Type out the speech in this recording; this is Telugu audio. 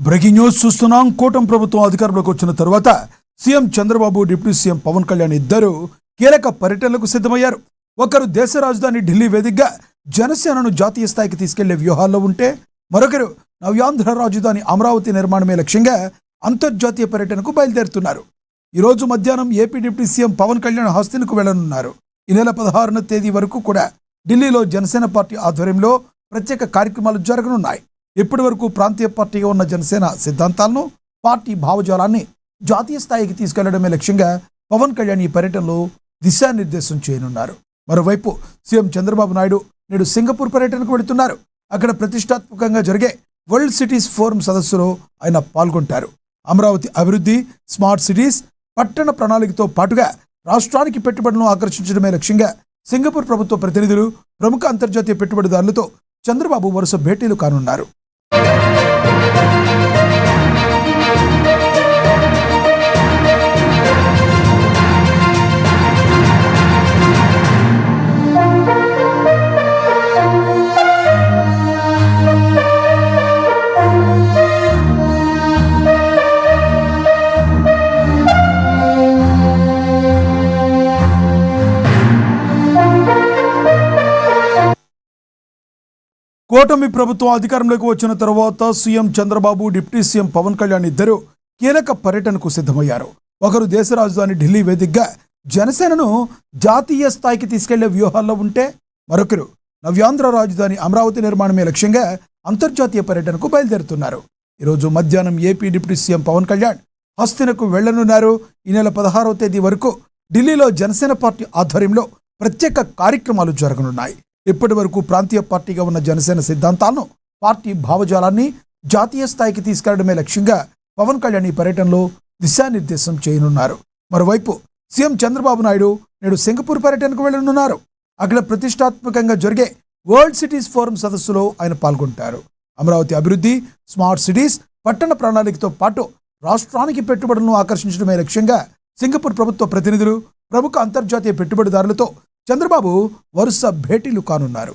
బ్రేకింగ్ న్యూస్ చూస్తున్నాం. కూటమి ప్రభుత్వం అధికారంలోకి వచ్చిన తర్వాత CM Chandrababu, deputy CM Pawan Kalyan ఇద్దరు కీలక పర్యటనలకు సిద్ధమయ్యారు. ఒకరు దేశ రాజధాని ఢిల్లీ వేదికగా జనసేనను జాతీయ స్థాయికి తీసుకెళ్లే వ్యూహాల్లో ఉంటే, మరొకరు నవ్యాంధ్ర రాజధాని అమరావతి నిర్మాణమే లక్ష్యంగా అంతర్జాతీయ పర్యటనకు బయలుదేరుతున్నారు. ఈరోజు మధ్యాహ్నం AP deputy CM Pawan Kalyan హస్తినకు వెళ్లనున్నారు. ఈ నెల 16వ తేదీ వరకు కూడా ఢిల్లీలో జనసేన పార్టీ ఆధ్వర్యంలో ప్రత్యేక కార్యక్రమాలు జరగనున్నాయి. ఇప్పటి వరకు ప్రాంతీయ పార్టీగా ఉన్న జనసేన సిద్ధాంతాలను, పార్టీ భావజాలాన్ని జాతీయ స్థాయికి తీసుకెళ్లడమే లక్ష్యంగా పవన్ కళ్యాణ్ ఈ పర్యటనలో దిశానిర్దేశం చేయనున్నారు. మరోవైపు సీఎం చంద్రబాబు నాయుడు నేడు సింగపూర్ పర్యటనకు వెళుతున్నారు. అక్కడ ప్రతిష్టాత్మకంగా జరిగే వరల్డ్ సిటీస్ ఫోరం సదస్సులో ఆయన పాల్గొంటారు. అమరావతి అభివృద్ధి, స్మార్ట్ సిటీస్, పట్టణ ప్రణాళికతో పాటుగా రాష్ట్రానికి పెట్టుబడులను ఆకర్షించడమే లక్ష్యంగా సింగపూర్ ప్రభుత్వ ప్రతినిధులు, ప్రముఖ అంతర్జాతీయ పెట్టుబడిదారులతో చంద్రబాబు వరుస భేటీలు కానున్నారు. కూటమి ప్రభుత్వం అధికారంలోకి వచ్చిన తర్వాత CM Chandrababu, deputy CM Pawan Kalyan ఇద్దరు కీలక పర్యటనకు సిద్ధమయ్యారు. ఒకరు దేశ రాజధాని ఢిల్లీ వేదికగా జనసేనను జాతీయ స్థాయికి తీసుకెళ్లే వ్యూహాల్లో ఉంటే, మరొకరు నవ్యాంధ్ర రాజధాని అమరావతి నిర్మాణమే లక్ష్యంగా అంతర్జాతీయ పర్యటనకు బయలుదేరుతున్నారు. ఈరోజు మధ్యాహ్నం AP deputy CM Pawan Kalyan హస్తినకు వెళ్లనున్నారు. ఈ నెల 16వ తేదీ వరకు ఢిల్లీలో జనసేన పార్టీ ఆధ్వర్యంలో ప్రత్యేక కార్యక్రమాలు జరగనున్నాయి. ఇప్పటి వరకు ప్రాంతీయ పార్టీగా ఉన్న జనసేన సిద్ధాంతాలను, పార్టీ భావజాలాన్ని జాతీయ స్థాయికి తీసుకెళ్లడమే లక్ష్యంగా పవన్ కళ్యాణ్ ఈ పర్యటనలో దిశానిర్దేశం చేయనున్నారు. మరోవైపు సీఎం చంద్రబాబు నాయుడు నేడు సింగపూర్ పర్యటనకు వెళ్లనున్నారు. అక్కడ ప్రతిష్టాత్మకంగా జరిగే వరల్డ్ సిటీస్ ఫోరం సదస్సులో ఆయన పాల్గొంటారు. అమరావతి అభివృద్ధి, స్మార్ట్ సిటీస్, పట్టణ ప్రణాళికతో పాటు రాష్ట్రానికి పెట్టుబడులను ఆకర్షించడమే లక్ష్యంగా సింగపూర్ ప్రభుత్వ ప్రతినిధులు, ప్రముఖ అంతర్జాతీయ పెట్టుబడిదారులతో చంద్రబాబు వరుస భేటీలు కానున్నారు.